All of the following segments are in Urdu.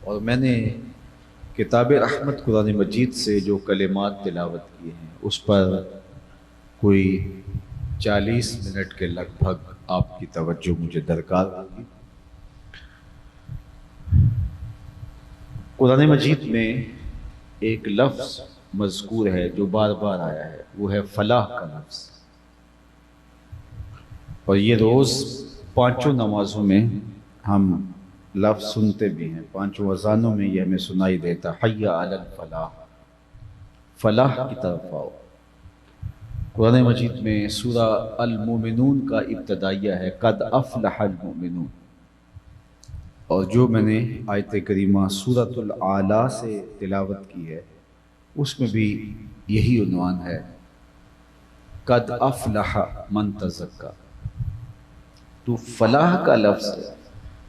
اور میں نے کتاب رحمت قرآن مجید سے جو کلمات تلاوت کیے ہیں اس پر کوئی 40 منٹ کے لگ بھگ آپ کی توجہ مجھے درکار ہوگی۔ قرآن مجید میں ایک لفظ مذکور ہے جو بار بار آیا ہے، وہ ہے فلاح کا لفظ، اور یہ روز پانچوں نمازوں میں ہم لفظ سنتے بھی ہیں، پانچوں اذانوں میں یہ ہمیں سنائی دیتا، حی علی الفلاح، فلاح کی طرف آؤ۔ قرآن مجید میں سورہ المومنون کا ابتدائیہ ہے، قد افلح المؤمنون، اور جو میں نے آیت کریمہ سورۃ الاعلیٰ سے تلاوت کی ہے اس میں بھی یہی عنوان ہے، قد افلح من تزکا۔ تو فلاح کا لفظ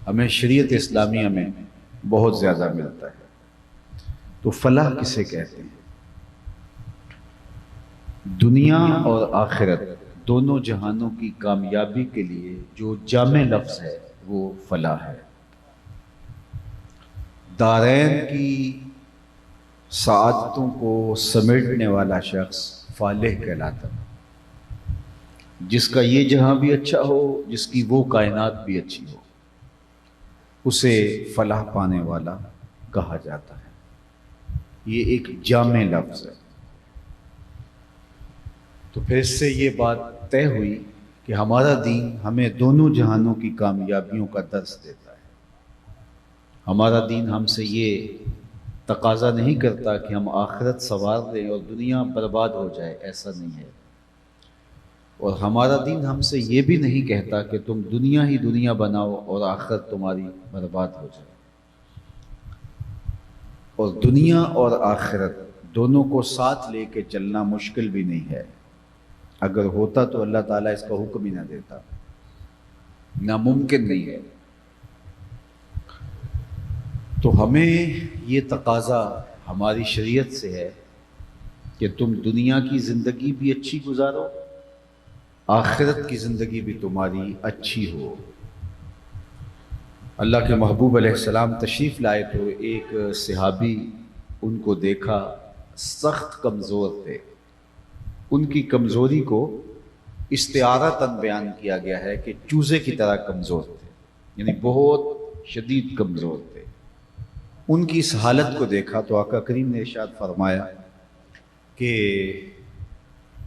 ہمیں شریعت اسلامیہ میں بہت زیادہ ملتا ہے۔ تو فلاح کسے کہتے ہیں؟ دنیا اور آخرت دونوں جہانوں کی کامیابی کے لیے جو جامع لفظ ہے وہ فلاح ہے۔ دارین کی سعادتوں کو سمیٹنے والا شخص فالح کہلاتا ہے، جس کا یہ جہاں بھی اچھا ہو، جس کی وہ کائنات بھی اچھی ہو، اسے فلاح پانے والا کہا جاتا ہے۔ یہ ایک جامع لفظ ہے۔ تو پھر اس سے یہ بات طے ہوئی کہ ہمارا دین ہمیں دونوں جہانوں کی کامیابیوں کا درس دیتا ہے۔ ہمارا دین ہم سے یہ تقاضا نہیں کرتا کہ ہم آخرت سنوار لیں اور دنیا برباد ہو جائے، ایسا نہیں ہے۔ اور ہمارا دین ہم سے یہ بھی نہیں کہتا کہ تم دنیا ہی دنیا بناؤ اور آخرت تمہاری برباد ہو جائے۔ اور دنیا اور آخرت دونوں کو ساتھ لے کے چلنا مشکل بھی نہیں ہے، اگر ہوتا تو اللہ تعالیٰ اس کا حکم ہی نہ دیتا، ناممکن نہیں ہے۔ تو ہمیں یہ تقاضا ہماری شریعت سے ہے کہ تم دنیا کی زندگی بھی اچھی گزارو، آخرت کی زندگی بھی تمہاری اچھی ہو۔ اللہ کے محبوب علیہ السلام تشریف لائے تو ایک صحابی ان کو دیکھا، سخت کمزور تھے۔ ان کی کمزوری کو استعارتاً بیان کیا گیا ہے کہ چوزے کی طرح کمزور تھے، یعنی بہت شدید کمزور تھے۔ ان کی اس حالت کو دیکھا تو آقا کریم نے ارشاد فرمایا کہ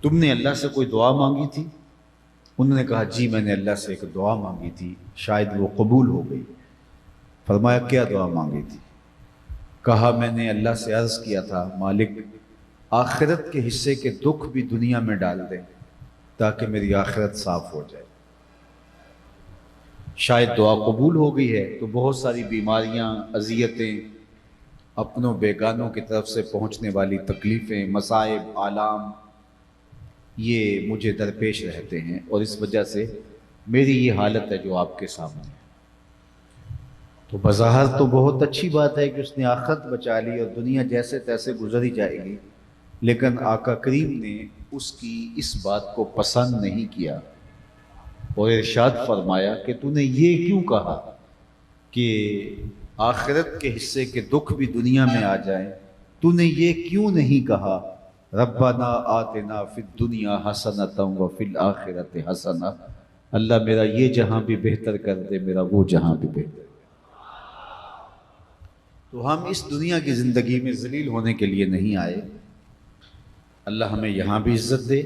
تم نے اللہ سے کوئی دعا مانگی تھی؟ انہوں نے کہا جی میں نے اللہ سے ایک دعا مانگی تھی، شاید وہ قبول ہو گئی۔ فرمایا کیا دعا مانگی تھی؟ کہا میں نے اللہ سے عرض کیا تھا مالک آخرت کے حصے کے دکھ بھی دنیا میں ڈال دیں تاکہ میری آخرت صاف ہو جائے۔ شاید دعا قبول ہو گئی ہے تو بہت ساری بیماریاں، اذیتیں، اپنوں بیگانوں کی طرف سے پہنچنے والی تکلیفیں، مصائب، آلام، یہ مجھے درپیش رہتے ہیں، اور اس وجہ سے میری یہ حالت ہے جو آپ کے سامنے ہے۔ تو بظاہر تو بہت اچھی بات ہے کہ اس نے آخرت بچا لی اور دنیا جیسے تیسے گزر ہی جائے گی، لیکن آقا کریم نے اس کی اس بات کو پسند نہیں کیا اور ارشاد فرمایا کہ تو نے یہ کیوں کہا کہ آخرت کے حصے کے دکھ بھی دنیا میں آ جائیں؟ تو نے یہ کیوں نہیں کہا ربنا آتنا فی الدنیا حسنۃ وفی الآخرۃ حسنہ، اللہ میرا یہ جہاں بھی بہتر کر دے، میرا وہ جہاں بھی بہتر۔ تو ہم اس دنیا کی زندگی میں ذلیل ہونے کے لیے نہیں آئے۔ اللہ ہمیں یہاں بھی عزت دے،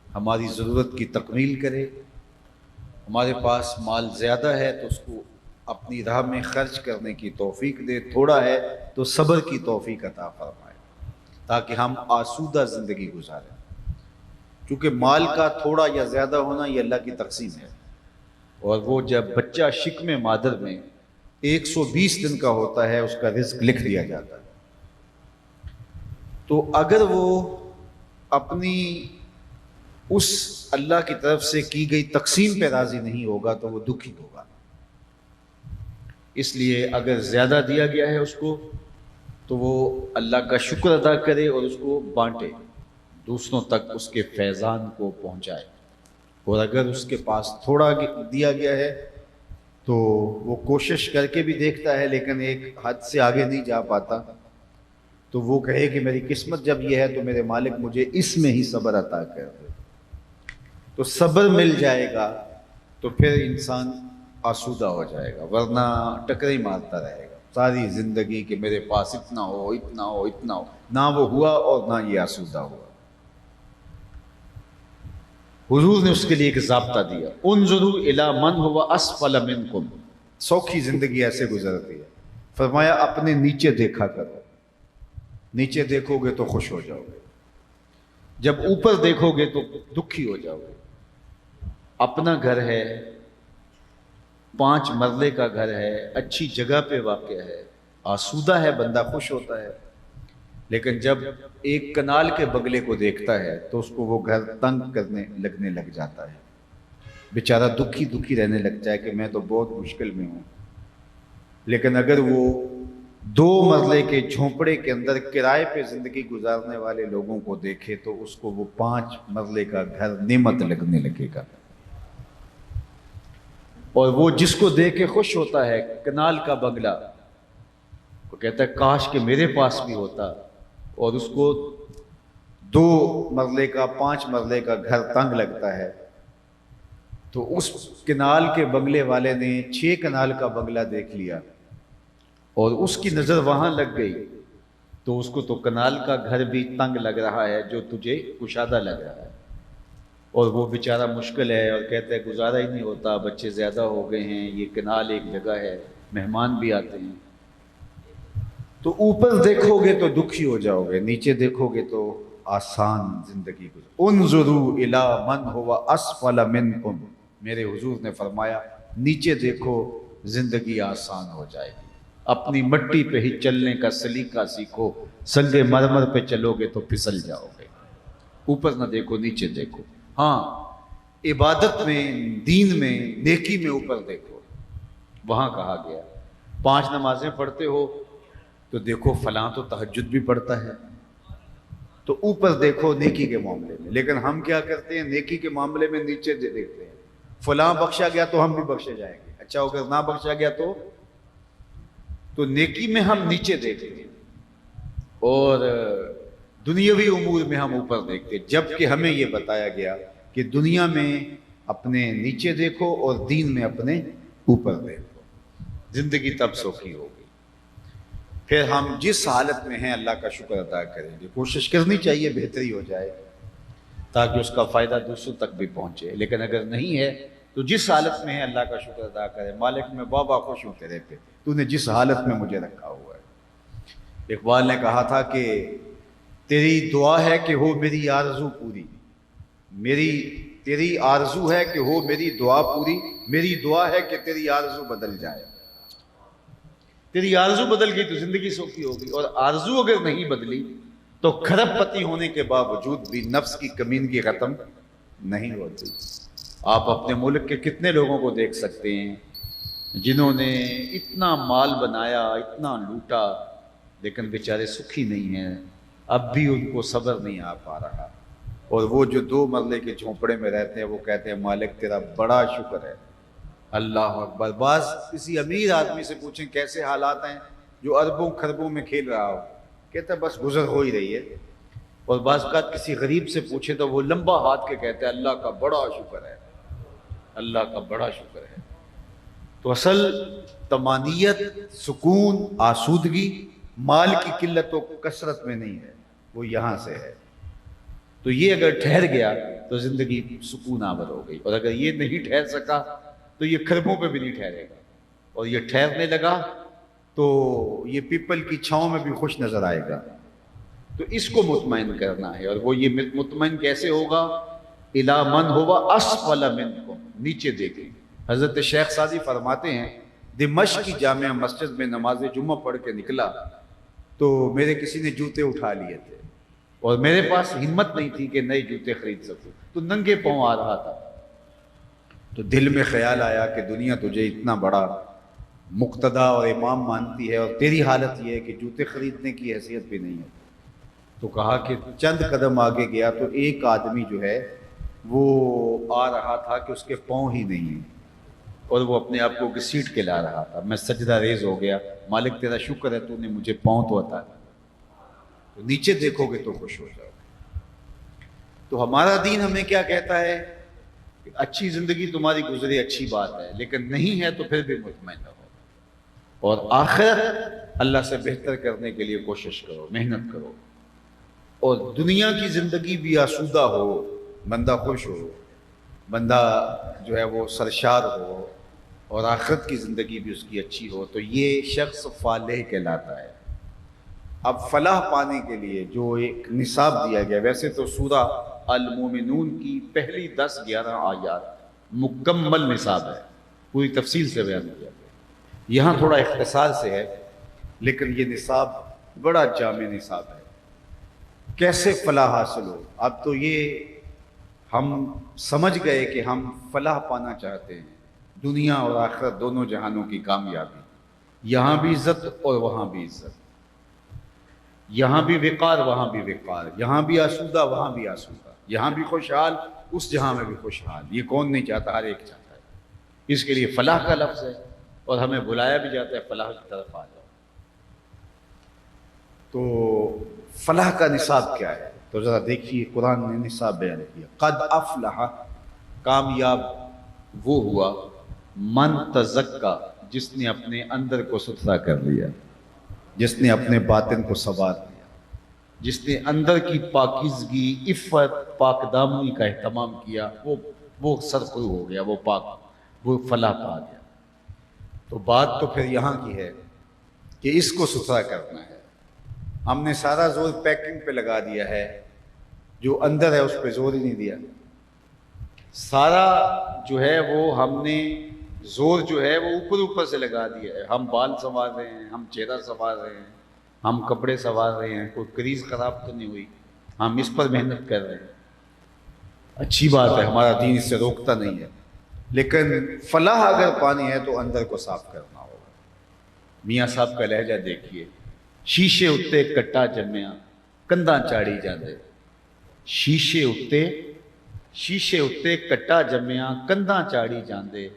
ہماری ضرورت کی تکمیل کرے، ہمارے پاس مال زیادہ ہے تو اس کو اپنی راہ میں خرچ کرنے کی توفیق دے، تھوڑا ہے تو صبر کی توفیق عطا فرمائے تاکہ ہم آسودہ زندگی گزاریں۔ کیونکہ مال کا تھوڑا یا زیادہ ہونا یہ اللہ کی تقسیم ہے، اور وہ جب بچہ شکم مادر میں 120 دن کا ہوتا ہے اس کا رزق لکھ دیا جاتا ہے۔ تو اگر وہ اپنی اس اللہ کی طرف سے کی گئی تقسیم پہ راضی نہیں ہوگا تو وہ دکھی ہوگا۔ اس لیے اگر زیادہ دیا گیا ہے اس کو تو وہ اللہ کا شکر ادا کرے اور اس کو بانٹے، دوسروں تک اس کے فیضان کو پہنچائے، اور اگر اس کے پاس تھوڑا دیا گیا ہے تو وہ کوشش کر کے بھی دیکھتا ہے لیکن ایک حد سے آگے نہیں جا پاتا، تو وہ کہے کہ میری قسمت جب یہ ہے تو میرے مالک مجھے اس میں ہی صبر عطا کر دے، تو صبر مل جائے گا تو پھر انسان آسودہ ہو جائے گا، ورنہ ٹکرے مارتا رہے گا ساری زندگی کہ میرے پاس اتنا ہو اتنا ہو اتنا ہو، نہ وہ ہوا اور نہ یہ آسودہ ہوا۔ حضور نے اس کے لیے ایک ضابطہ دیا، انظروا الی من هو اسفل منکم، سوکھی زندگی ایسے گزرتی ہے، فرمایا اپنے نیچے دیکھا کرو، نیچے دیکھو گے تو خوش ہو جاؤ گے، جب اوپر دیکھو گے تو دکھی ہو جاؤ گے۔ اپنا گھر ہے، 5 مرلے کا گھر ہے، اچھی جگہ پہ واقع ہے، آسودہ ہے، بندہ خوش ہوتا ہے، لیکن جب ایک کنال کے بگلے کو دیکھتا ہے تو اس کو وہ گھر تنگ لگنے لگ جاتا ہے، بیچارہ دکھی دکھی رہنے لگتا ہے کہ میں تو بہت مشکل میں ہوں۔ لیکن اگر وہ 2 مرلے کے جھونپڑے کے اندر کرائے پہ زندگی گزارنے والے لوگوں کو دیکھے تو اس کو وہ 5 مرلے کا گھر نعمت لگنے لگے گا، اور وہ جس کو دیکھ کے خوش ہوتا ہے کنال کا بنگلہ، وہ کہتا ہے کاش کہ میرے پاس بھی ہوتا، اور اس کو 2 مرلے کا 5 مرلے کا گھر تنگ لگتا ہے، تو اس کنال کے بنگلے والے نے 6 کنال کا بنگلہ دیکھ لیا اور اس کی نظر وہاں لگ گئی، تو اس کو تو کنال کا گھر بھی تنگ لگ رہا ہے جو تجھے کشادہ لگ رہا ہے، اور وہ بیچارہ مشکل ہے اور کہتا ہے گزارا ہی نہیں ہوتا، بچے زیادہ ہو گئے ہیں، یہ کنال ایک جگہ ہے، مہمان بھی آتے ہیں۔ تو اوپر دیکھو گے تو دکھی ہو جاؤ گے، نیچے دیکھو گے تو آسان زندگی گزر۔ انظروا الی من هو اسفل منکم، میرے حضور نے فرمایا نیچے دیکھو زندگی آسان ہو جائے گی، اپنی مٹی پہ ہی چلنے کا سلیقہ سیکھو، سنگ مرمر پہ چلو گے تو پھسل جاؤ گے، اوپر نہ دیکھو نیچے دیکھو۔ ہاں عبادت میں، دین میں، نیکی میں اوپر دیکھو، وہاں کہا گیا 5 نمازیں پڑھتے ہو تو دیکھو فلاں تو تہجد بھی پڑھتا ہے، تو اوپر دیکھو نیکی کے معاملے میں۔ لیکن ہم کیا کرتے ہیں نیکی کے معاملے میں نیچے دیکھتے ہیں، فلاں بخشا گیا تو ہم بھی بخشے جائیں گے، اچھا اگر نہ بخشا گیا تو نیکی میں ہم نیچے دیکھتے ہیں اور دنیاوی امور میں ہم اوپر دیکھتے ہیں، جبکہ ہمیں یہ بتایا گیا کہ دنیا میں اپنے نیچے دیکھو اور دین میں اپنے اوپر دیکھو، زندگی تب سوکھی ہوگی۔ پھر ہم جس حالت میں ہیں اللہ کا شکر ادا کریں گے، کوشش کرنی چاہیے بہتری ہو جائے تاکہ اس کا فائدہ دوسروں تک بھی پہنچے، لیکن اگر نہیں ہے تو جس حالت میں ہے اللہ کا شکر ادا کرے، مالک میں بابا خوش ہوں تیرے پہ، تو نے جس حالت میں مجھے رکھا ہوا ہے۔ اقبال نے کہا تھا کہ تیری دعا ہے کہ ہو میری آرزو پوری، تیری آرزو ہے کہ ہو میری دعا پوری، میری دعا ہے کہ تیری آرزو بدل جائے۔ تیری آرزو بدل گئی تو زندگی سوکھی ہوگی، اور آرزو اگر نہیں بدلی تو کھرب پتی ہونے کے باوجود بھی نفس کی کمینگی ختم نہیں ہوتی۔ آپ اپنے ملک کے کتنے لوگوں کو دیکھ سکتے ہیں جنہوں نے اتنا مال بنایا، اتنا لوٹا، لیکن بیچارے سکھی نہیں ہیں، اب بھی ان کو صبر نہیں آ پا رہا، اور وہ جو 2 مرلے کے جھونپڑے میں رہتے ہیں وہ کہتے ہیں مالک تیرا بڑا شکر ہے۔ اللہ اکبر۔ بعض کسی امیر آدمی سے پوچھیں کیسے حالات ہیں جو اربوں خربوں میں کھیل رہا ہو، کہتا ہے بس گزر ہو ہی رہی ہے، اور بعض اوقات کسی غریب سے پوچھیں تو وہ لمبا ہاتھ کے کہتے ہیں اللہ کا بڑا شکر ہے، اللہ کا بڑا شکر ہے۔ تو اصل طمانیت، سکون، آسودگی مال کی قلت و کثرت میں نہیں ہے، وہ یہاں سے ہے۔ تو یہ اگر ٹھہر گیا تو زندگی سکون آور ہو گئی، اور اگر یہ نہیں ٹھہر سکا تو یہ خربوں پہ بھی نہیں ٹھہرے گا، اور یہ ٹھہرنے لگا تو یہ پیپل کی چھاؤں میں بھی خوش نظر آئے گا۔ تو اس کو مطمئن کرنا ہے، اور وہ یہ مطمئن کیسے ہوگا؟ الی من ہوا اسفل منکم، نیچے دیکھیں۔ حضرت شیخ سعدی فرماتے ہیں دمشق کی جامع مسجد میں نماز جمعہ پڑھ کے نکلا تو میرے کسی نے جوتے اٹھا لیے تھے، اور میرے پاس ہمت نہیں تھی کہ نئے جوتے خرید سکوں، تو ننگے پاؤں آ رہا تھا، تو دل میں خیال آیا کہ دنیا تجھے اتنا بڑا مقتدا اور امام مانتی ہے اور تیری حالت یہ ہے کہ جوتے خریدنے کی حیثیت بھی نہیں ہے۔ تو کہا کہ چند قدم آگے گیا تو ایک آدمی جو ہے وہ آ رہا تھا کہ اس کے پاؤں ہی نہیں ہیں، اور وہ اپنے آپ کو گھسیٹ کے لا رہا تھا. میں سجدہ ریز ہو گیا. مالک تیرا شکر ہے تو نے مجھے پاؤں تو عطا کیا. تو نیچے دیکھو گے تو خوش ہو جاؤ. تو ہمارا دین ہمیں کیا کہتا ہے کہ اچھی زندگی تمہاری گزرے اچھی بات ہے، لیکن نہیں ہے تو پھر بھی مطمئن رہو، اور آخرت اللہ سے بہتر کرنے کے لیے کوشش کرو، محنت کرو. اور دنیا کی زندگی بھی آسودہ ہو، بندہ خوش ہو، بندہ جو ہے وہ سرشار ہو، اور آخرت کی زندگی بھی اس کی اچھی ہو، تو یہ شخص فالح کہلاتا ہے. اب فلاح پانے کے لیے جو ایک نصاب دیا گیا، ویسے تو سورہ المومنون کی پہلی 10-11 آیات مکمل نصاب ہے، پوری تفصیل سے بیان کیا گیا. یہاں تھوڑا اختصار سے ہے، لیکن یہ نصاب بڑا جامع نصاب ہے. کیسے فلاح حاصل ہو؟ اب تو یہ ہم سمجھ گئے کہ ہم فلاح پانا چاہتے ہیں، دنیا اور آخرت دونوں جہانوں کی کامیابی، یہاں بھی عزت اور وہاں بھی عزت، یہاں بھی وقار وہاں بھی وقار، یہاں بھی آسودہ وہاں بھی آسودہ، یہاں بھی خوشحال اس جہاں میں بھی خوشحال. یہ کون نہیں چاہتا؟ ہر ایک چاہتا ہے. اس کے لیے فلاح کا لفظ ہے، اور ہمیں بلایا بھی جاتا ہے فلاح کی طرف آ جاؤ. تو فلاح کا نصاب کیا ہے؟ تو ذرا دیکھیے قرآن نے نصاب بیان کیا. قد افلح، کامیاب وہ ہوا، من تزکا، جس نے اپنے اندر کو ستھرا کر لیا، جس نے اپنے باطن کو سنوار لیا، جس نے اندر کی پاکیزگی، عفت، پاک دامنی کا اہتمام کیا، وہ سرخرو ہو گیا، وہ پاک، وہ فلاح پا گیا. تو بات تو پھر یہاں کی ہے کہ اس کو ستھرا کرنا ہے. ہم نے سارا زور پیکنگ پہ لگا دیا ہے، جو اندر ہے اس پہ زور ہی نہیں دیا. سارا جو ہے وہ ہم نے زور جو ہے وہ اوپر سے لگا دیا ہے. ہم بال سنوار رہے ہیں، ہم چہرہ سنوار رہے ہیں، ہم کپڑے سنوار رہے ہیں، کوئی کریز خراب تو نہیں ہوئی، ہم اس پر محنت کر رہے ہیں. اچھی بات ہے، ہمارا دین اس سے روکتا نہیں ہے، لیکن فلاح اگر پانی ہے تو اندر کو صاف کرنا ہوگا. میاں صاحب کا لہجہ دیکھیے، شیشے اتے کٹا جمیا کندھاں چاڑی جاندے. شیشے اتے کٹا جمیا کندھاں چاڑی جاندے،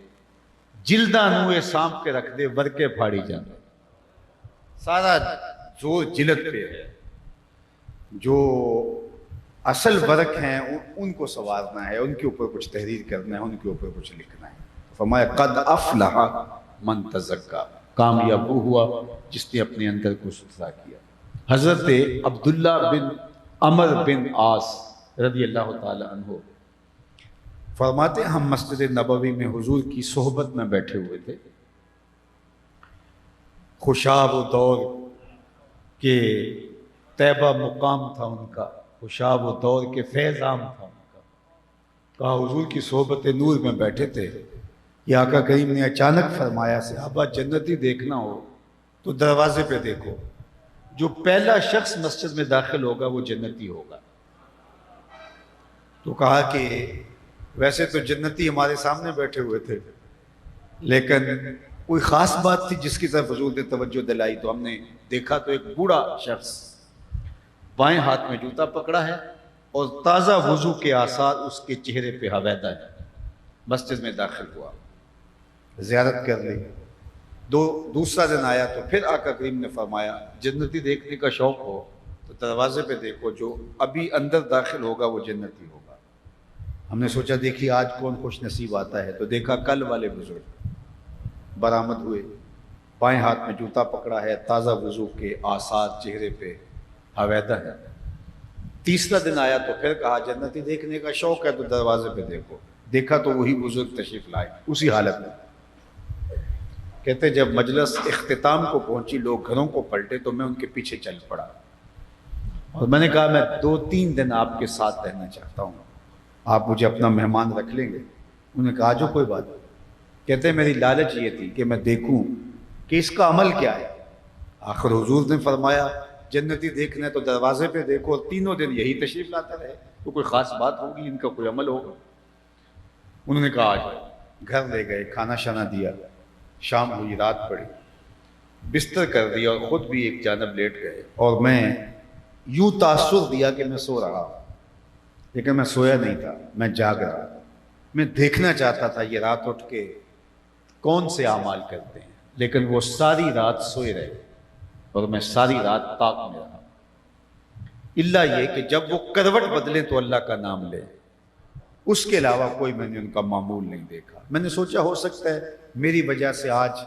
جلداں نوں اے سانپ کے رکھ دے ورکے پھاڑی جاندے. سارا زور جلد پہ ہے. جو اصل ورق ہیں ان کو سنوارنا ہے، ان کے اوپر کچھ تحریر کرنا ہے، ان کے اوپر کچھ لکھنا ہے. فرمایا قد افلح من تزکا، کامیاب وہ ہوا جس نے اپنے اندر کو ستھرا کیا. حضرت عبداللہ بن عمر بن عاص رضی اللہ تعالی عنہ فرماتے ہیں، ہم مسجد نبوی میں حضور کی صحبت میں بیٹھے ہوئے تھے. خوشاب و دور کے طیبہ مقام تھا ان کا، خوشاب و دور کے فیض عام تھا ان کا. کہا حضور کی صحبت نور میں بیٹھے تھے، یہ آقا کریم نے اچانک فرمایا، صحابہ جنتی دیکھنا ہو تو دروازے پہ دیکھو، جو پہلا شخص مسجد میں داخل ہوگا وہ جنتی ہوگا. تو کہا کہ ویسے تو جنتی ہمارے سامنے بیٹھے ہوئے تھے، لیکن کوئی خاص بات تھی جس کی طرف حضور نے توجہ دلائی. تو ہم نے دیکھا تو ایک بوڑھا شخص بائیں ہاتھ میں جوتا پکڑا ہے اور تازہ وضو کے آثار اس کے چہرے پہ حویدہ ہے. مسجد میں داخل ہوا، زیارت کر لی. دوسرا دن آیا تو پھر آقا کریم نے فرمایا، جنتی دیکھنے کا شوق ہو تو دروازے پہ دیکھو، جو ابھی اندر داخل ہوگا وہ جنتی ہوگا. ہم نے سوچا دیکھیے آج کون خوش نصیب آتا ہے. تو دیکھا کل والے بزرگ برآمد ہوئے، بائیں ہاتھ میں جوتا پکڑا ہے، تازہ وضو کے آثار چہرے پہ حویدہ ہے. تیسرا دن آیا تو پھر کہا جنتی دیکھنے کا شوق ہے تو دروازے پہ دیکھو. دیکھا تو وہی بزرگ تشریف لائے اسی حالت میں. کہتے جب مجلس اختتام کو پہنچی، لوگ گھروں کو پلٹے، تو میں ان کے پیچھے چل پڑا اور میں نے کہا میں 2-3 دن آپ کے ساتھ رہنا چاہتا ہوں، آپ مجھے اپنا مہمان رکھ لیں گے؟ انہوں نے کہا جو کوئی بات نہیں. کہتے میری لالچ یہ تھی کہ میں دیکھوں کہ اس کا عمل کیا ہے. آخر حضور نے فرمایا جنتی دیکھنا ہے تو دروازے پہ دیکھو، اور تینوں دن یہی تشریف لاتا رہے، تو کوئی خاص بات ہوگی، ان کا کوئی عمل ہوگا. انہوں نے کہا آج گھر لے گئے، کھانا شانا دیا، شام ہوئی، رات پڑی، بستر کر دیا اور خود بھی ایک جانب لیٹ گئے. اور میں یوں تاثر دیا کہ میں سو رہا، لیکن میں سویا نہیں تھا، میں جاگ رہا. میں دیکھنا چاہتا تھا یہ رات اٹھ کے کون سے اعمال کرتے ہیں، لیکن وہ ساری رات سوئے رہے اور میں ساری رات طاق میں رہا، الا یہ کہ جب وہ کروٹ بدلے تو اللہ کا نام لے، اس کے علاوہ کوئی میں نے ان کا معمول نہیں دیکھا۔ میں نے سوچا ہو سکتا ہے میری وجہ سے آج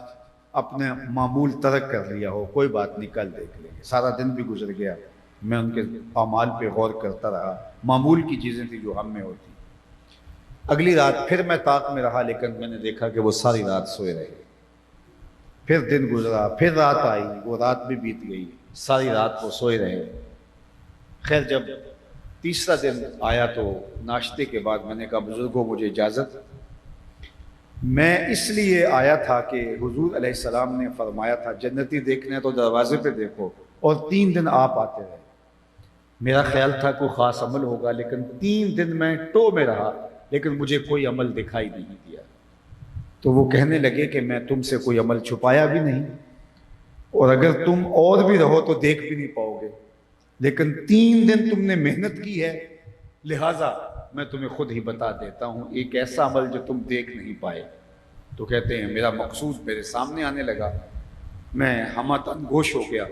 اپنے معمول ترک کر لیا ہو، کوئی بات نہیں، کل دیکھ لیں گے۔ سارا دن بھی گزر گیا، میں ان کے اعمال پہ غور کرتا رہا، معمول کی چیزیں تھیں جو ہم میں ہوتی۔ اگلی رات پھر میں طاق میں رہا، لیکن میں نے دیکھا کہ وہ ساری رات سوئے رہے۔ پھر دن گزرا، پھر رات آئی، وہ رات بھی بیت گئی، ساری رات وہ سوئے رہے۔ خیر جب تیسرا دن آیا تو ناشتے کے بعد میں نے کہا بزرگوں مجھے اجازت، میں اس لیے آیا تھا کہ حضور علیہ السلام نے فرمایا تھا جنتی دیکھنا ہے تو دروازے پہ دیکھو، اور 3 دن آپ آتے رہے۔ میرا خیال تھا کوئی خاص عمل ہوگا، لیکن 3 دن میں ٹو میں رہا لیکن مجھے کوئی عمل دکھائی نہیں دیا۔ تو وہ کہنے لگے کہ میں تم سے کوئی عمل چھپایا بھی نہیں، اور اگر تم اور بھی رہو تو دیکھ بھی نہیں پاؤ گے، لیکن 3 دن تم نے محنت کی ہے، لہٰذا میں تمہیں خود ہی بتا دیتا ہوں ایک ایسا عمل جو تم دیکھ نہیں پائے۔ تو کہتے ہیں میرا مقصود میرے سامنے آنے لگا، میں ہمہ گوش ہو گیا۔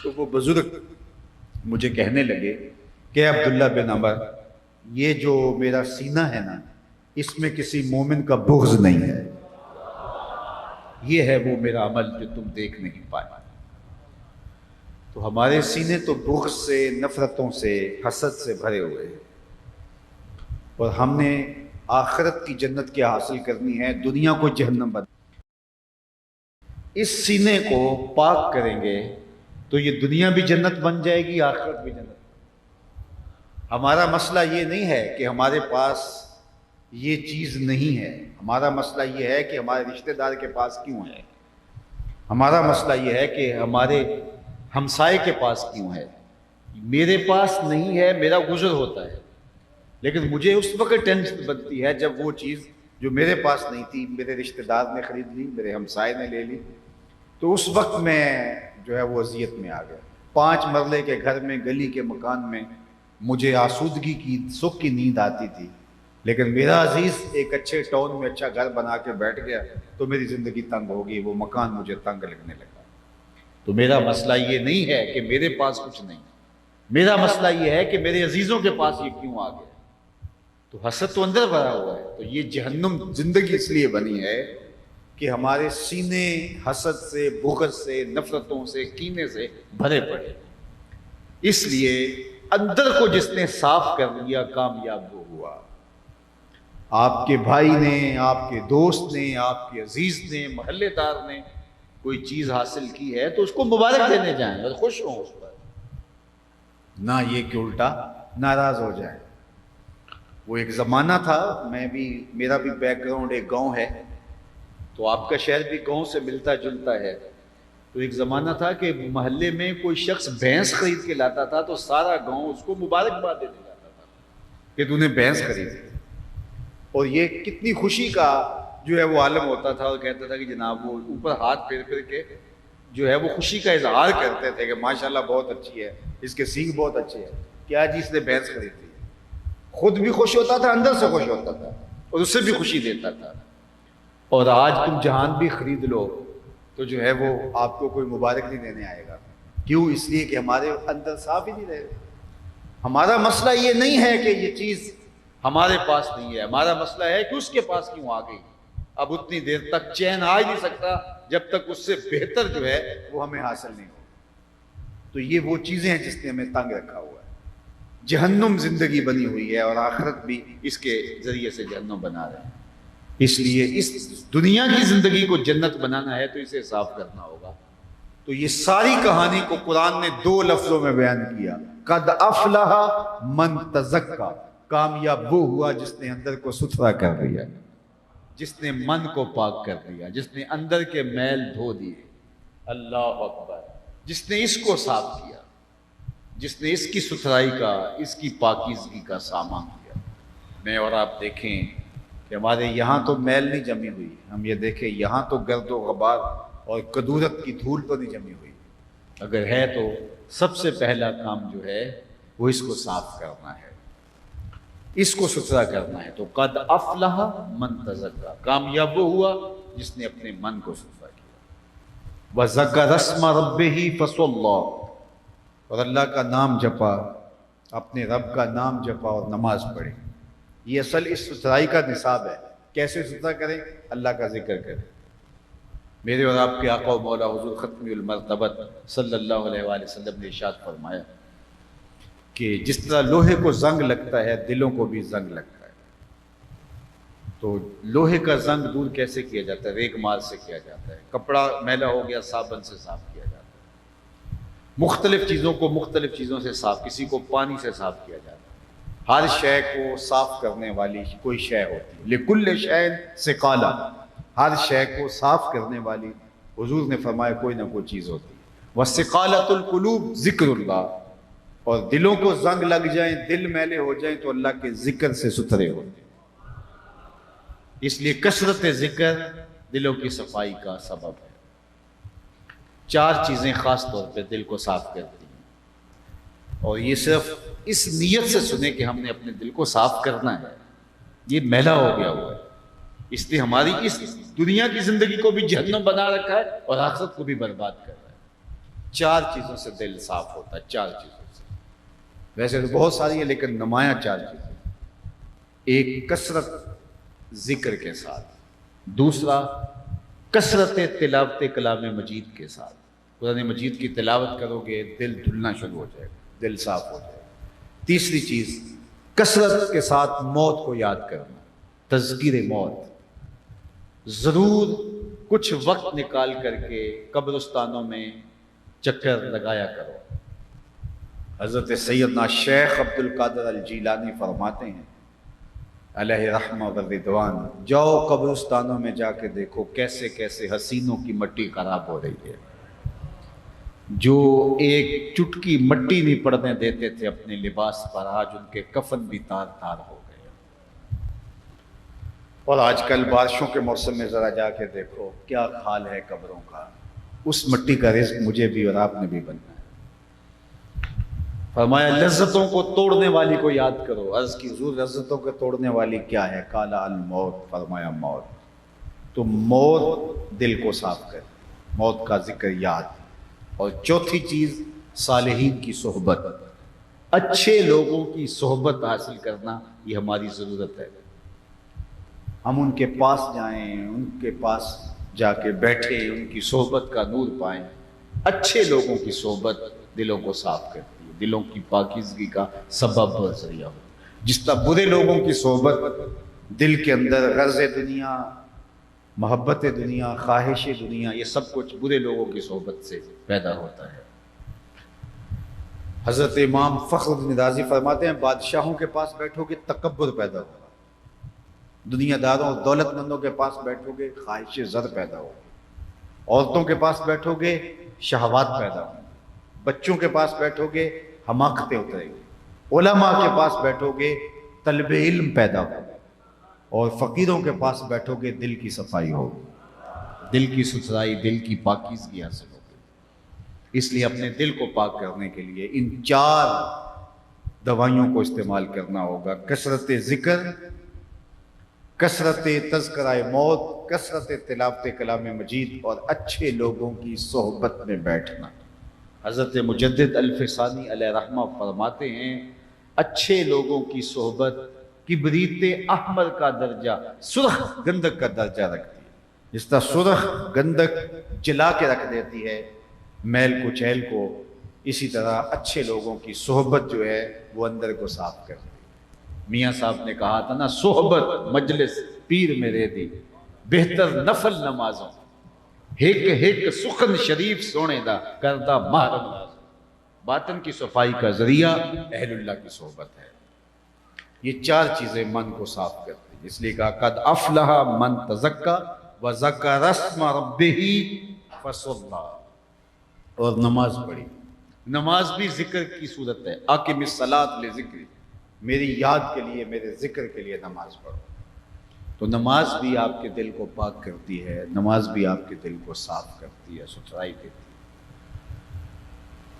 تو وہ بزرگ مجھے کہنے لگے کہ عبداللہ بن عمر، یہ جو میرا سینہ ہے نا، اس میں کسی مومن کا بغض نہیں ہے، یہ ہے وہ میرا عمل جو تم دیکھ نہیں پائے۔ تو ہمارے سینے تو بغض سے، نفرتوں سے، حسد سے بھرے ہوئے ہیں، اور ہم نے آخرت کی جنت کیا حاصل کرنی ہے، دنیا کو جہنم بنا۔ اس سینے کو پاک کریں گے تو یہ دنیا بھی جنت بن جائے گی، آخرت بھی جنت۔ ہمارا مسئلہ یہ نہیں ہے کہ ہمارے پاس یہ چیز نہیں ہے، ہمارا مسئلہ یہ ہے کہ ہمارے رشتہ دار کے پاس کیوں ہے، ہمارا مسئلہ یہ ہے کہ ہمارے ہمسائے کے پاس کیوں ہے۔ میرے پاس نہیں ہے، میرا گزر ہوتا ہے، لیکن مجھے اس وقت ٹینشن بنتی ہے جب وہ چیز جو میرے پاس نہیں تھی میرے رشتہ دار نے خرید لی، میرے ہمسائے نے لے لی، تو اس وقت میں جو ہے وہ اذیت میں آ گیا۔ 5 مرلے کے گھر میں، گلی کے مکان میں مجھے آسودگی کی، سکھ کی نیند آتی تھی، لیکن میرا عزیز ایک اچھے ٹاؤن میں اچھا گھر بنا کے بیٹھ گیا تو میری زندگی تنگ ہوگی، وہ مکان مجھے تنگ لگنے لگا۔ تو میرا مسئلہ یہ نہیں ہے کہ میرے پاس کچھ نہیں، میرا مسئلہ یہ ہے کہ میرے عزیزوں کے پاس یہ کیوں آ گیا۔ تو حسد تو اندر بھرا ہوا ہے، تو یہ جہنم زندگی اس لیے بنی ہے کہ ہمارے سینے حسد سے، بغض سے، نفرتوں سے، کینے سے بھرے پڑے۔ اس لیے اندر کو جس نے صاف کر لیا کامیاب وہ ہوا۔ آپ کے بھائی نے، آپ کے دوست نے، آپ کے عزیز نے، محلے دار نے کوئی چیز حاصل کی ہے تو اس کو مبارک دینے جائیں اور خوش ہوں اس پر، نہ یہ کہ الٹا ناراض ہو جائیں۔ وہ ایک زمانہ تھا، میرا بھی بیک گراؤنڈ ایک گاؤں ہے، تو آپ کا شہر بھی گاؤں سے ملتا جلتا ہے۔ تو ایک زمانہ تھا کہ محلے میں کوئی شخص بھینس خرید کے لاتا تھا تو سارا گاؤں اس کو مبارکباد دینے جاتا تھا کہ تو نے بھینس خریدی، اور یہ کتنی خوشی کا جو ہے وہ عالم ہوتا تھا، اور کہتا تھا کہ جناب وہ اوپر ہاتھ پھیر پھیر کے جو ہے وہ خوشی کا اظہار کرتے تھے کہ ماشاءاللہ بہت اچھی ہے، اس کے سینگ بہت اچھے ہیں، کیا جی اس نے بھینس خریدی۔ خود بھی خوش ہوتا تھا، اندر سے خوش ہوتا تھا، اور اسے بھی خوشی دیتا تھا۔ اور آج تم جہان بھی خرید لو تو جو ہے وہ آپ کو کوئی مبارک نہیں دینے آئے گا۔ کیوں؟ اس لیے کہ ہمارے اندر صاف ہی نہیں رہے۔ ہمارا مسئلہ یہ نہیں ہے کہ یہ چیز ہمارے پاس نہیں ہے، ہمارا مسئلہ ہے کہ اس کے پاس کیوں آ گئی۔ اب اتنی دیر تک چین آ ہی نہیں سکتا جب تک اس سے بہتر جو ہے وہ ہمیں حاصل نہیں ہو۔ تو یہ وہ چیزیں ہیں جس نے ہمیں تنگ رکھا ہوا ہے۔ جہنم زندگی بنی ہوئی ہے، اور آخرت بھی اس کے ذریعے سے جہنم بنا رہے ہیں۔ اس لیے اس دنیا کی زندگی کو جنت بنانا ہے تو اسے صاف کرنا ہوگا۔ تو یہ ساری کہانی کو قرآن نے 2 لفظوں میں بیان کیا، قد افلح من تزکا، کامیاب وہ ہوا جس نے اندر کو ستھرا کر دیا، جس نے من کو پاک کر دیا، جس نے اندر کے میل دھو دیے۔ اللہ اکبر! جس نے اس کو صاف کیا، جس نے اس کی ستھرائی کا، اس کی پاکیزگی کا سامان کیا۔ میں اور آپ دیکھیں کہ ہمارے یہاں تو میل نہیں جمی ہوئی، ہم یہ دیکھیں یہاں تو گرد و غبار اور کدورت کی دھول تو نہیں جمی ہوئی، اگر ہے تو سب سے پہلا کام جو ہے وہ اس کو صاف کرنا ہے، اس کو ستھرا کرنا ہے۔ تو قد افلح من تزکا، کامیاب وہ ہوا جس نے اپنے من کو ستھرا کیا۔ وَذَكَرَ اسْمَ رَبِّهِ فَصَلَّى، اور اللہ کا نام جپا، اپنے رب کا نام جپا اور نماز پڑھی۔ یہ اصل اس ستھرائی کا نصاب ہے۔ کیسے ستھرا کریں؟ اللہ کا ذکر کریں۔ میرے اور آپ کے آقا و مولا حضور ختم المرتبت صلی اللہ علیہ وآلہ وسلم نے ارشاد فرمایا کہ جس طرح لوہے کو زنگ لگتا ہے دلوں کو بھی زنگ لگتا ہے۔ تو لوہے کا زنگ دور کیسے کیا جاتا ہے؟ ریگ مار سے کیا جاتا ہے۔ کپڑا میلا ہو گیا صابن سے صاف کیا جاتا ہے۔ مختلف چیزوں کو مختلف چیزوں سے صاف، کسی کو پانی سے صاف کیا جاتا ہے۔ ہر شے کو صاف کرنے والی کوئی شے ہوتی ہے۔ لِكُلِّ شَيْءٍ ثِقَالًا، ہر شے کو صاف کرنے والی حضور نے فرمایا کوئی نہ کوئی چیز ہوتی ہے۔ وَثِقَالَةُ الْقُلُوبِ ذِكْرُ اللَّهِ، اور دلوں کو زنگ لگ جائیں، دل میلے ہو جائیں تو اللہ کے ذکر سے ستھرے ہوتے ہیں۔ اس لیے کثرت ذکر دلوں کی صفائی کا سبب ہے۔ 4 چیزیں خاص طور پہ دل کو صاف کرتی ہیں، اور یہ صرف اس نیت سے سنیں کہ ہم نے اپنے دل کو صاف کرنا ہے۔ یہ میلا ہو گیا ہوا ہے، اس لیے ہماری اس دنیا کی زندگی کو بھی جہنم بنا رکھا ہے اور آخرت کو بھی برباد کر رہا ہے۔ 4 چیزوں سے دل صاف ہوتا ہے، 4 چیزوں سے۔ ویسے تو بہت ساری ہیں لیکن نمایاں 4 چیزیں۔ ایک کثرت ذکر کے ساتھ، دوسرا کثرت تلاوت کلام مجید کے ساتھ۔ قرآن مجید کی تلاوت کرو گے دل دھلنا شروع ہو جائے گا، دل صاف ہو جائے گا۔ تیسری چیز کثرت کے ساتھ موت کو یاد کرنا، تذکیر موت۔ ضرور کچھ وقت نکال کر کے قبرستانوں میں چکر لگایا کرو۔ حضرت سیدنا شیخ عبد القادر الجیلانی فرماتے ہیں علیہ رحمہ و رضوان، جاؤ قبرستانوں میں جا کے دیکھو کیسے کیسے حسینوں کی مٹی خراب ہو رہی ہے۔ جو ایک چٹکی مٹی نہیں پڑنے دیتے تھے اپنے لباس پر، آج ان کے کفن بھی تار تار ہو گئے۔ اور آج کل بارشوں کے موسم میں ذرا جا کے دیکھو کیا حال ہے قبروں کا۔ اس مٹی کا رزق مجھے بھی اور آپ نے بھی بننا ہے۔ فرمایا لذتوں کو توڑنے والی کو یاد کرو۔ عرض کی حضور لذتوں کو توڑنے والی کیا ہے؟ قال الموت، فرمایا موت۔ تو موت دل کو صاف کر، موت کا ذکر یاد۔ اور چوتھی چیز صالحین کی صحبت، اچھے لوگوں کی صحبت حاصل کرنا یہ ہماری ضرورت ہے۔ ہم ان کے پاس جائیں، ان کے پاس جا کے بیٹھیں، ان کی صحبت کا نور پائیں۔ اچھے لوگوں کی صحبت دلوں کو صاف کرتی ہے، دلوں کی پاکیزگی کا سبب اور ذریعہ ہو۔ جس طرح برے لوگوں کی صحبت دل کے اندر غرض دنیا، محبت دنیا، خواہش دنیا، یہ سب کچھ برے لوگوں کی صحبت سے پیدا ہوتا ہے۔ حضرت امام فخر الدین رازی فرماتے ہیں بادشاہوں کے پاس بیٹھو گے تکبر پیدا ہوگا، دنیا داروں اور دولت مندوں کے پاس بیٹھو گے خواہش زر پیدا ہوگی، عورتوں کے پاس بیٹھو گے شہوات پیدا ہوں، بچوں کے پاس بیٹھو گے حماقتیں اترے گی، علماء کے پاس بیٹھو گے طلب علم پیدا ہوگا، اور فقیروں کے پاس بیٹھو گے دل کی صفائی ہوگی، دل کی ستھرائی، دل کی پاکیزگی حاصل ہوگی۔ اس لیے اپنے دل کو پاک کرنے کے لیے ان 4 دوائیوں کو استعمال کرنا ہوگا۔ کثرت ذکر، کثرت تذکرہ موت، کثرت تلاوت کلام مجید، اور اچھے لوگوں کی صحبت میں بیٹھنا۔ حضرت مجدد الفسانی علیہ رحمہ فرماتے ہیں اچھے لوگوں کی صحبت کبریت احمر کا درجہ، سرخ گندک کا درجہ رکھتی ہے۔ جس طرح سرخ گندک جلا کے رکھ دیتی ہے میل کچیل کو، اسی طرح اچھے لوگوں کی صحبت جو ہے وہ اندر کو صاف کرتی ہے۔ میاں صاحب نے کہا تھا نا، صحبت مجلس پیر میرے دی بہتر نفل نمازوں، ہک ہک سخن شریف سونے دا کردہ محرم ناز۔ باطن کی صفائی کا ذریعہ اہل اللہ کی صحبت ہے۔ یہ 4 چیزیں من کو صاف کرتی ہیں، اس لیے کہا قد افلح من تزکا وذکر اسم ربہ فصلی، اور نماز پڑھی۔ نماز بھی ذکر کی صورت ہے، اقم الصلاۃ لذکری، میری یاد کے لیے، میرے ذکر کے لیے نماز پڑھو۔ تو نماز بھی آپ کے دل کو پاک کرتی ہے، نماز بھی آپ کے دل کو صاف کرتی ہے، ستھرائی دیتی ہے۔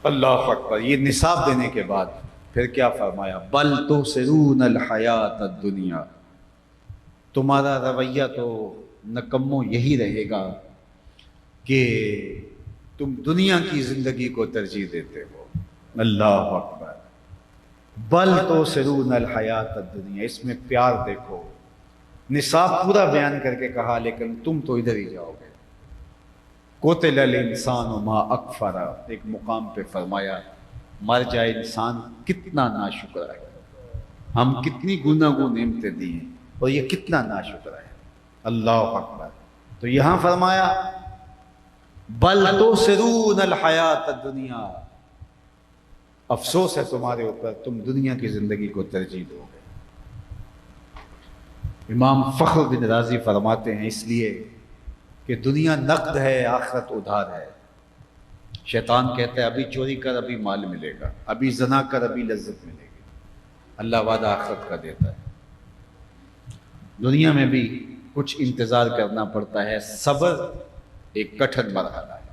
اللہ اکبر۔ یہ نصاب دینے کے بعد پھر کیا فرمایا؟ بل تؤثرون الحیات الدنیا، تمہارا رویہ تو نکموں یہی رہے گا کہ تم دنیا کی زندگی کو ترجیح دیتے ہو۔ اللہ اکبر، بل تؤثرون الحیات الدنیا، اس میں پیار دیکھو، نصاب پورا بیان کر کے کہا لیکن تم تو ادھر ہی جاؤ گے۔ قتل الانسان ما اکفر، ایک مقام پہ فرمایا مر جائے انسان کتنا ناشکر ہے، ہم کتنی گناگوں نعمتیں دی ہیں اور یہ کتنا ناشکر ہے۔ اللہ اکبر، تو یہاں فرمایا بل تؤثرون الحیات الدنیا، افسوس ہے تمہارے اوپر، تم دنیا کی زندگی کو ترجیح دو گے۔ امام فخر بن رازی فرماتے ہیں اس لیے کہ دنیا نقد ہے، آخرت ادھار ہے۔ شیطان کہتا ہے ابھی چوری کر ابھی مال ملے گا، ابھی زنا کر ابھی لذت ملے گی، اللہ وعدہ آخرت کا دیتا ہے۔ دنیا میں بھی کچھ انتظار کرنا پڑتا ہے، صبر ایک کٹھن مرحلہ ہے،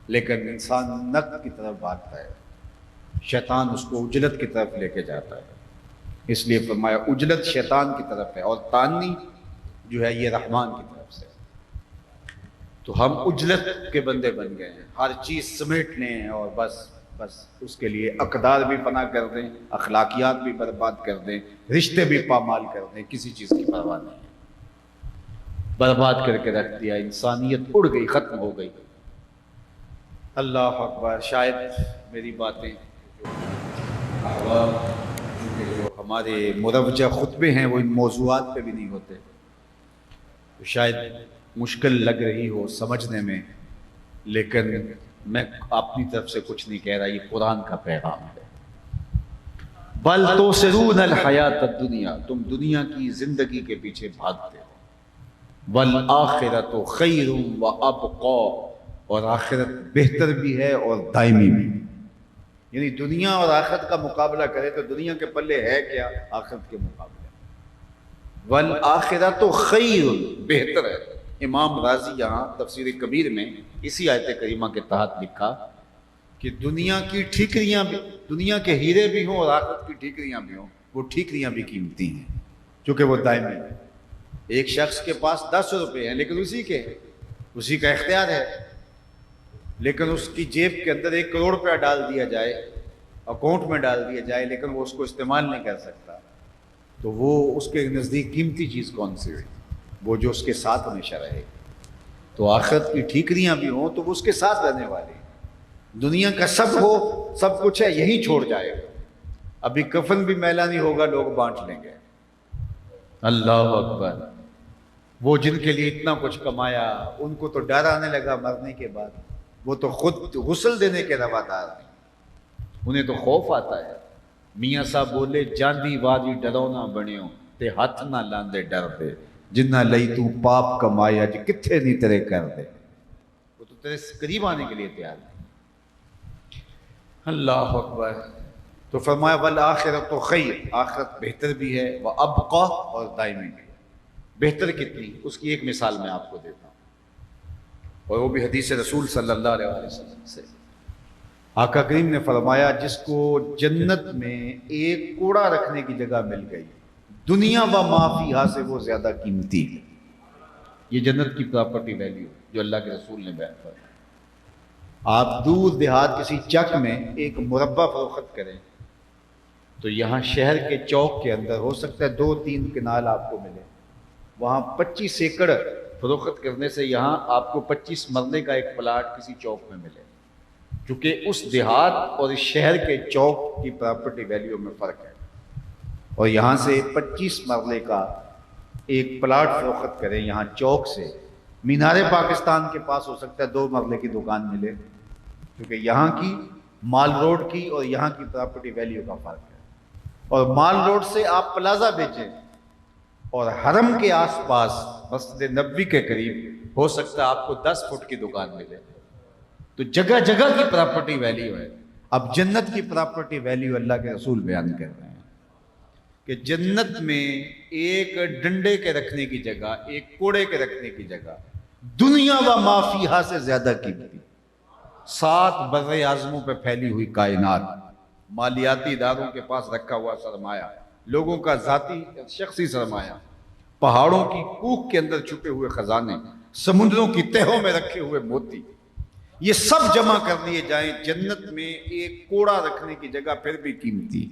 لیکن انسان نقد کی طرف بھاگتا ہے، شیطان اس کو اجلت کی طرف لے کے جاتا ہے۔ اس لیے فرمایا اجلت شیطان کی طرف ہے اور تانی جو ہے یہ رحمان کی طرف سے۔ تو ہم اجلت کے بندے بن گئے ہیں، ہر چیز سمیٹ لیں اور بس اس کے لیے اقدار بھی فنا کر دیں، اخلاقیات بھی برباد کر دیں، رشتے بھی پامال کر دیں، کسی چیز کی پرواہ نہیں ہے۔ برباد کر کے رکھ دیا، انسانیت اڑ گئی، ختم ہو گئی۔ اللہ اکبر، شاید میری باتیں جو ہمارے مروجہ خطبے ہیں وہ ان موضوعات پہ بھی نہیں ہوتے، تو شاید مشکل لگ رہی ہو سمجھنے میں، لیکن میں اپنی طرف سے کچھ نہیں کہہ رہا، یہ قرآن کا پیغام ہے۔ بل تؤثرون الحیات الدنیا، تم دنیا کی زندگی کے پیچھے بھاگتے ہو، والآخرۃ خیر وابقی، اور آخرت بہتر بھی ہے اور دائمی بھی۔ یعنی دنیا اور آخرت کا مقابلہ کرے تو دنیا کے پلے ہے کیا آخرت کے مقابلے؟ والآخرۃ خیر، بہتر ہے۔ امام رازی یہاں تفسیر کبیر میں اسی آیت کریمہ کے تحت لکھا کہ دنیا کی ٹھیکریاں بھی، دنیا کے ہیرے بھی ہوں اور آخرت کی ٹھیکریاں بھی ہوں، وہ ٹھیکریاں بھی قیمتی ہیں کیونکہ وہ دائمی ہیں۔ ایک شخص کے پاس 10 روپے ہیں لیکن اسی کا اختیار ہے، لیکن اس کی جیب کے اندر 1 کروڑ روپیہ ڈال دیا جائے، اکاؤنٹ میں ڈال دیا جائے، لیکن وہ اس کو استعمال نہیں کر سکتا، تو وہ اس کے نزدیک قیمتی چیز کون سی ہوئی؟ وہ جو اس کے ساتھ ہمیشہ رہے۔ تو آخرت کی ٹھیکریاں بھی ہوں تو وہ اس کے ساتھ رہنے والی، دنیا کا سب ہو، سب کچھ ہے، یہی چھوڑ جائے گا، ابھی کفن بھی میلا نہیں ہوگا، لوگ بانٹ لیں گے۔ اللہ اکبر، وہ جن کے لیے اتنا کچھ کمایا ان کو تو ڈر آنے لگا مرنے کے بعد، وہ تو خود غسل دینے کے روادار ہیں، انہیں تو خوف آتا ہے۔ میاں صاحب بولے جاندی وادی ڈرونا بنیو تے ہاتھ نہ لاندے ڈر دے، جنہ لئی تو پاپ کمایا جی کتھے نہیں تیرے کر دے، وہ تو تیرے قریب آنے کے لیے تیار نہیں۔ اللہ اکبر، تو فرمایا والآخرۃ خیر، آخرت بہتر بھی ہے، وابقی، اور دائمی بھی ہے۔ بہتر کتنی؟ اس کی ایک مثال میں آپ کو دیتا ہوں، اور وہ بھی حدیث رسول صلی اللہ علیہ وسلم سے۔ آقا کریم نے فرمایا جس کو جنت میں ایک کوڑا رکھنے کی جگہ مل گئی، دنیا و ما فیہا سے وہ زیادہ قیمتی ہے۔ یہ جنت کی پراپرٹی ویلیو جو اللہ کے رسول نے بیان فرمایا۔ آپ دور دیہات کسی چک میں ایک مربع فروخت کریں تو یہاں شہر کے چوک کے اندر ہو سکتا ہے 2-3 کنال آپ کو ملے، وہاں 25 ایکڑ فروخت کرنے سے یہاں آپ کو 25 مرلے کا ایک پلاٹ کسی چوک میں ملے، کیونکہ اس دیہات اور اس شہر کے چوک کی پراپرٹی ویلیو میں فرق ہے۔ اور یہاں سے 25 مرلے کا ایک پلاٹ فروخت کریں یہاں چوک سے، مینار پاکستان کے پاس ہو سکتا ہے 2 مرلے کی دکان ملے، کیونکہ یہاں کی مال روڈ کی اور یہاں کی پراپرٹی ویلیو کا فرق ہے۔ اور مال روڈ سے آپ پلازا بیچیں اور حرم کے آس پاس مسجد نبوی کے قریب ہو سکتا ہے آپ کو 10 فٹ کی دکان ملے، تو جگہ جگہ کی پراپرٹی ویلیو ہے۔ اب جنت کی پراپرٹی ویلیو اللہ کے رسول بیان کر رہے ہیں کہ جنت میں ایک ڈنڈے کے رکھنے کی جگہ، ایک کوڑے کے رکھنے کی جگہ، دنیا و ما فیہا سے زیادہ قیمتی، 7 بر اعظموں پہ پھیلی ہوئی کائنات، مالیاتی اداروں کے پاس رکھا ہوا سرمایہ، لوگوں کا ذاتی شخصی سرمایہ، پہاڑوں کی کوکھ کے اندر چھپے ہوئے خزانے، سمندروں کی تہوں میں رکھے ہوئے موتی، یہ سب جمع کر لیے جائیں جنت میں، ایک کوڑا رکھنے کی جگہ پھر بھی قیمتی۔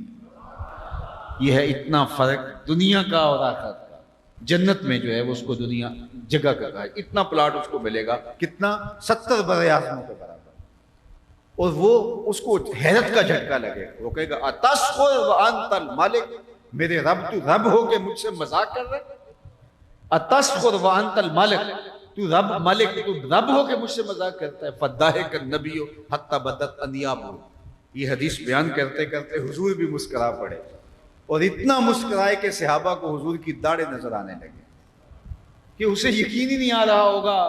یہ ہے اتنا فرق دنیا کا اور آخرت کا۔ جنت میں جو ہے وہ اس کو دنیا جگہ کا ہے، اتنا پلاٹ اس کو ملے گا، کتنا؟ 70 بر اعظموں کے برابر۔ اور وہ اس کو حیرت کا جھٹکا لگے، وہ کہے گا اتسخر وانت الملک، میرے رب تو رب ہو کے مجھ سے مذاق کر رہے؟ اتسخر وانت الملک، تو رب ملک، تو رب ہو کے مجھ سے مذاق کرتا ہے۔ فضحک النبی حتی بدت انیابہ، یہ حدیث بیان کرتے کرتے حضور بھی مسکرا پڑے، اور اتنا مسکرائے کہ صحابہ کو حضور کی داڑھیں نظر آنے لگے، کہ اسے یقین ہی نہیں آ رہا ہوگا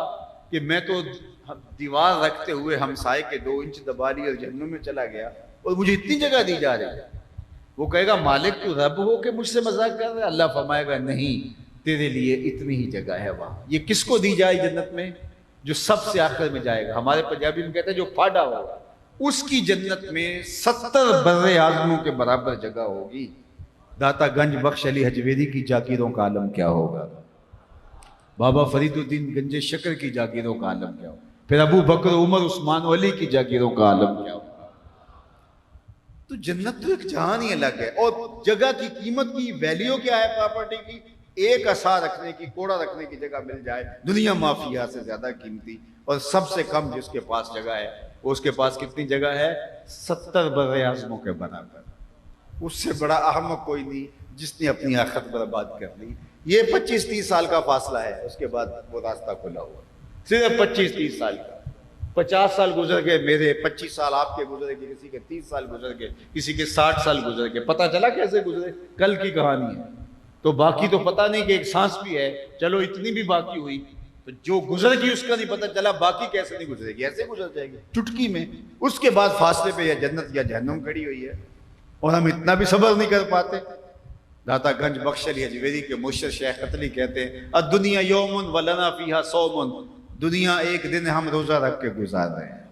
کہ میں تو دیوار رکھتے ہوئے ہمسائے کے 2 انچ دبا لی اور جہنم میں چلا گیا، اور مجھے اتنی جگہ دی جا رہی ہے۔ وہ کہے گا مالک تو رب ہو کہ مجھ سے مذاق کر رہا ہے؟ اللہ فرمائے گا نہیں، تیرے لیے اتنی ہی جگہ ہے وہاں۔ یہ کس کو دی جائے جنت میں؟ جو سب سے آخر میں جائے گا۔ ہمارے پنجابی میں کہتے ہیں جو پھاڑا ہوگا، اس کی جنت میں 70 بر اعظموں کے برابر جگہ ہوگی۔ داتا گنج بخش علی حجویری کی جاگیروں کا عالم کیا ہوگا، بابا فرید الدین گنج شکر کی جاگیروں کا عالم کیا ہوگا، پھر ابو بکر عمر عثمان علی کی جاگیروں کا عالم کیا ہوگا۔ تو جنت تو ایک جہان ہی الگ ہے۔ اور جگہ کی قیمت کی ویلیو کیا ہے پراپرٹی کی؟ ایک عصا رکھنے کی، کوڑا رکھنے کی جگہ مل جائے، دنیا مافیا سے زیادہ قیمتی۔ اور سب سے کم جس کے پاس جگہ ہے، وہ اس کے پاس کتنی جگہ ہے؟ 70 بر اعظموں کے برابر۔ اس سے بڑا احمق کوئی نہیں جس نے اپنی آخرت برباد کر لی۔ یہ 25-30 سال کا فاصلہ ہے، اس کے بعد وہ راستہ کھلا ہوا، صرف 25-30 سال کا۔ 50 سال گزر گئے میرے، 25 سال آپ کے گزرے گئے، کسی کے 30 سال گزر گئے، کسی کے 60 سال گزر گئے۔ پتہ چلا کیسے گزرے؟ کل کی کہانی ہے، تو باقی تو پتہ نہیں کہ ایک سانس بھی ہے، چلو اتنی بھی باقی ہوئی، تو جو گزر گئی اس کا نہیں پتہ چلا، باقی کیسے نہیں گزرے گی؟ ایسے گزر جائے گی چٹکی میں۔ اس کے بعد فاصلے پہ یا جنت یا جہنم کھڑی ہوئی ہے، اور ہم اتنا بھی صبر نہیں کر پاتے۔ داتا گنج بخش علی حجویری کے مرشد شیخ قتلی کہتے ہیں الدنیا یوم ولنا فیہا صوم، دنیا ایک دن ہم روزہ رکھ کے گزار رہے ہیں،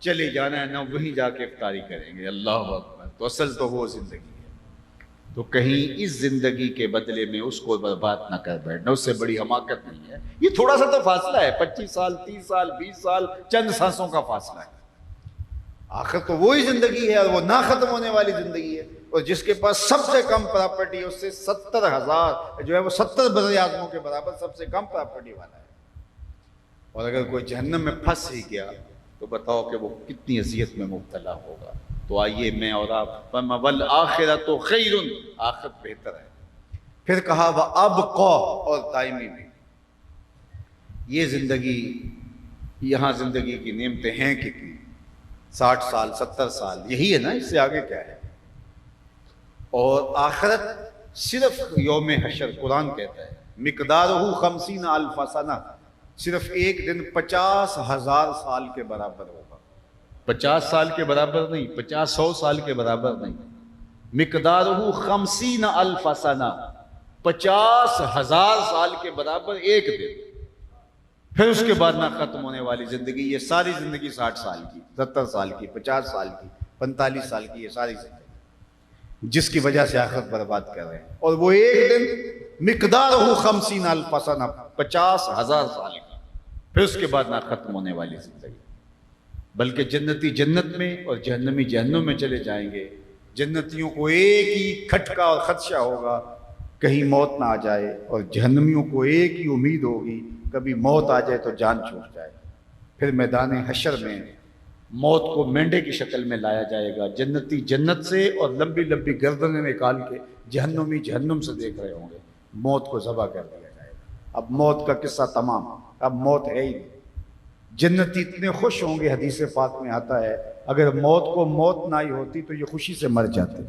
چلے جانا ہے، نہ وہیں جا کے افطاری کریں گے۔ اللہ اکبر۔ تو اصل تو وہ زندگی ہے، تو کہیں اس زندگی کے بدلے میں اس کو برباد نہ کر بیٹھنا، اس سے بڑی حماقت نہیں ہے۔ یہ تھوڑا سا تو فاصلہ ہے، 25 سال 30 سال 20 سال، چند سانسوں کا فاصلہ ہے۔ آخر تو وہی زندگی ہے، اور وہ نہ ختم ہونے والی زندگی ہے۔ اور جس کے پاس سب سے کم پراپرٹی ہے، اس سے 70,000 جو ہے وہ 70 بر اعظموں کے برابر سب سے کم پراپرٹی والا ہے۔ اور اگر کوئی جہنم میں پھنس ہی گیا تو بتاؤ کہ وہ کتنی اذیت میں مبتلا ہوگا۔ تو آئیے میں اور آپ وَالْآخِرَةُ خَيْرٌ، آخرت بہتر ہے۔ پھر کہا وَأَبْقَى، اور دائمی بھی۔ یہ زندگی، یہاں زندگی کی نعمتیں ہیں کتنی، 60 سال 70 سال، یہی ہے نا، اس سے آگے کیا ہے؟ اور آخرت صرف یوم حشر، قرآن کہتا ہے مقدارہ 50,000 سنہ، صرف ایک دن 50,000 سال کے برابر ہوگا۔ 50 سال کے برابر نہیں، 50-100 سال کے برابر نہیں، مقدارہ 50,000 سنہ، 50,000 سال کے برابر ایک دن۔ پھر اس کے بعد نہ ختم ہونے والی زندگی، یہ ساری زندگی 60 سال کی، 70 سال کی، 50 سال کی، 45 سال کی، یہ ساری زندگی جس کی وجہ سے آخرت برباد کر رہے ہیں۔ اور وہ ایک دن مقدارہ 50,000 سنہ، 50,000 سال کی، پھر اس کے بعد نہ ختم ہونے والی زندگی۔ بلکہ جنتی جنت میں اور جہنمی جہنم میں چلے جائیں گے۔ جنتیوں کو ایک ہی کھٹکا اور خدشہ ہوگا، کہیں موت نہ آ جائے، اور جہنمیوں کو ایک ہی امید ہوگی، کبھی موت آ جائے تو جان چھوٹ جائے۔ پھر میدان حشر میں موت کو مینڈے کی شکل میں لایا جائے گا، جنتی جنت سے اور لمبی لمبی گردنیں نکال کے جہنمی جہنم سے دیکھ رہے ہوں گے، موت کو ذبح کر دیا جائے گا۔ اب موت کا قصہ تمام، اب موت ہے ہی نہیں۔ جنتی اتنے خوش ہوں گے، حدیث پاک میں آتا ہے اگر موت کو موت نہ ہی ہوتی تو یہ خوشی سے مر جاتے،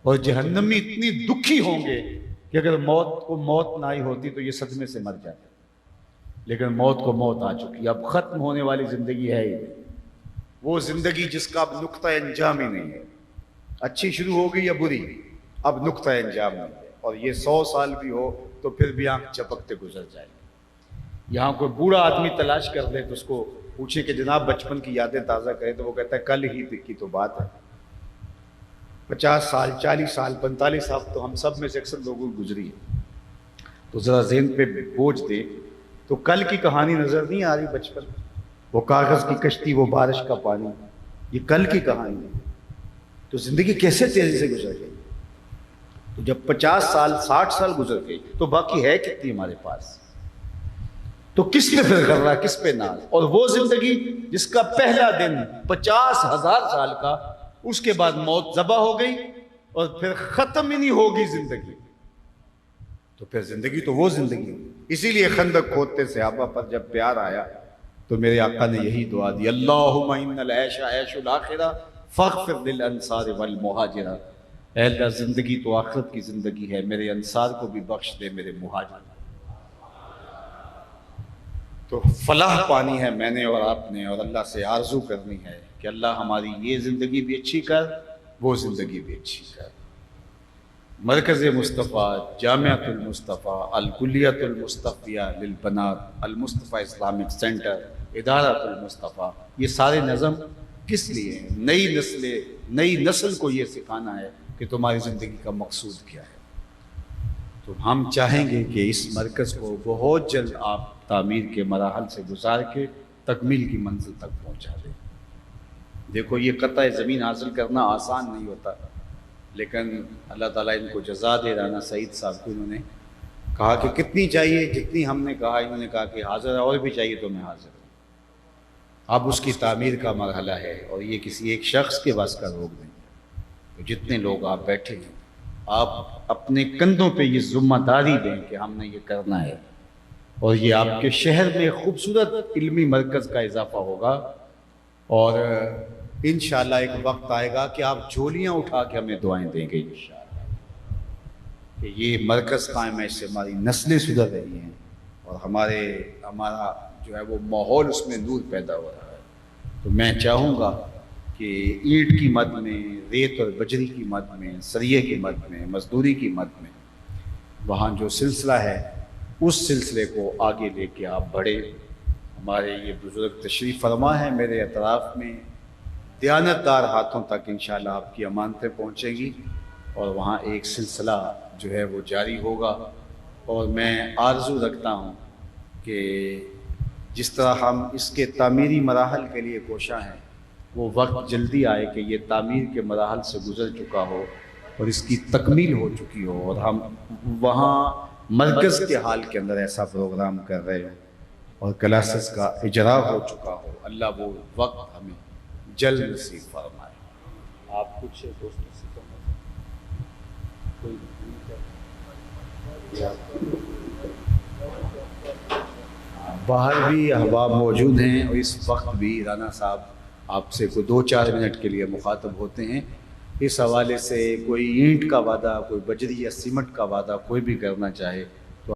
اور جہنمی اتنی دکھی ہوں گے کہ اگر موت کو موت نہ ہی ہوتی تو یہ صدمے سے مر جاتے۔ لیکن موت کو موت آ چکی، اب ختم ہونے والی زندگی ہے ہی، وہ زندگی جس کا اب نقطہ انجام ہی نہیں ہے، اچھی شروع ہوگی یا بری، اب نقطہ انجام نہیں ہے۔ اور یہ 100 سال بھی ہو تو پھر بھی آنکھ چپکتے گزر جائے گی۔ یہاں کوئی بوڑھا آدمی تلاش کر لے تو اس کو پوچھے کہ جناب بچپن کی یادیں تازہ کرے، تو وہ کہتا ہے کل ہی کی تو بات ہے، 50 سال 40 سال 45 سال تو ہم سب میں سے اکثر لوگوں کی گزری ہے۔ تو ذرا ذہن پہ بوجھ دے تو کل کی کہانی نظر نہیں آ رہی بچپن، وہ کاغذ کی کشتی، وہ بارش کا پانی، یہ کل کی کہانی ہے۔ تو زندگی کیسے تیزی سے گزر گئی، تو جب 50 سال 60 سال گزر گئی تو باقی ہے کتنی ہمارے پاس؟ تو کس پہ پھر کر رہا، کس پہ ناز؟ اور وہ زندگی جس کا پہلا دن 50,000 سال کا، اس کے بعد موت ذبح ہو گئی اور پھر ختم ہی نہیں ہوگی زندگی، تو پھر زندگی تو وہ زندگی ہوگی۔ اسی لیے خندق کھودتے صحابہ پر جب پیار آیا تو میرے آقا نے یہی دعا دی، اللہم ان العیش عیش الاخرہ فاغفر للانصار والمہاجرہ، اے اللہ زندگی تو آخرت کی زندگی ہے، میرے انصار کو بھی بخش دے، میرے مہاجر۔ تو فلاح پانی ہے میں نے اور آپ نے، اور اللہ سے آرزو کرنی ہے کہ اللہ ہماری یہ زندگی بھی اچھی کر، وہ زندگی بھی اچھی کر۔ مرکز مصطفیٰ، جامعۃ المصطفیٰ، الکلیۃ المصطفیہ للبنات، المصطفیٰ اسلامک سینٹر، ادارۃ المصطفیٰ، یہ سارے نظم کس لیے ہیں؟ نئی نسل کو یہ سکھانا ہے کہ تمہاری زندگی کا مقصود کیا ہے۔ تو ہم چاہیں گے کہ اس مرکز کو بہت جلد آپ تعمیر کے مراحل سے گزار کے تکمیل کی منزل تک پہنچا دیں۔ دیکھو یہ قطع زمین حاصل کرنا آسان نہیں ہوتا، لیکن اللہ تعالیٰ ان کو جزا دے، رانا سعید صاحب کو انہوں نے کہا کہ کتنی چاہیے، جتنی ہم نے کہا، انہوں نے کہا کہ حاضر ہے، اور بھی چاہیے تو میں حاضر ہوں۔ اب اس کی تعمیر کا مرحلہ ہے اور یہ کسی ایک شخص کے بس کا روک نہیں۔ تو جتنے لوگ آپ بیٹھے ہیں، آپ اپنے کندھوں پہ یہ ذمہ داری دیں کہ ہم نے یہ کرنا ہے، اور یہ آپ کے شہر میں خوبصورت علمی مرکز کا اضافہ ہوگا، اور انشاءاللہ ایک وقت آئے گا کہ آپ جھولیاں اٹھا کے ہمیں دعائیں دیں گے انشاءاللہ کہ یہ مرکز قائم ہے، اس سے ہماری نسلیں سدھر رہی ہیں اور ہمارا جو ہے وہ ماحول، اس میں نور پیدا ہو رہا ہے۔ تو میں چاہوں گا کہ اینٹ کی مد میں، ریت اور بجری کی مد میں، سریے کی مد میں، مزدوری کی مد میں، وہاں جو سلسلہ ہے اس سلسلے کو آگے لے کے آپ بڑھے۔ ہمارے یہ بزرگ تشریف فرما ہے میرے اطراف میں، دیانتدار ہاتھوں تک انشاءاللہ آپ کی امانتیں پہنچیں گی، اور وہاں ایک سلسلہ جو ہے وہ جاری ہوگا۔ اور میں آرزو رکھتا ہوں کہ جس طرح ہم اس کے تعمیری مراحل کے لیے کوشاں ہیں، وہ وقت جلدی آئے کہ یہ تعمیر کے مراحل سے گزر چکا ہو اور اس کی تکمیل ہو چکی ہو، اور ہم وہاں مرکز کے حال کے اندر ایسا پروگرام کر رہے ہوں اور کلاسز کا اجرا ہو چکا ہو۔ اللہ وہ وقت ہمیں جلد نصیب فرمائے۔ آپ کچھ دوستوں سے باہر بھی احباب موجود ہیں، اور اس وقت بھی رانا صاحب آپ سے کوئی 2-4 منٹ کے لیے مخاطب ہوتے ہیں۔ اس حوالے سے کوئی اینٹ کا وعدہ، کوئی بجری یا سیمنٹ کا وعدہ کوئی بھی کرنا چاہے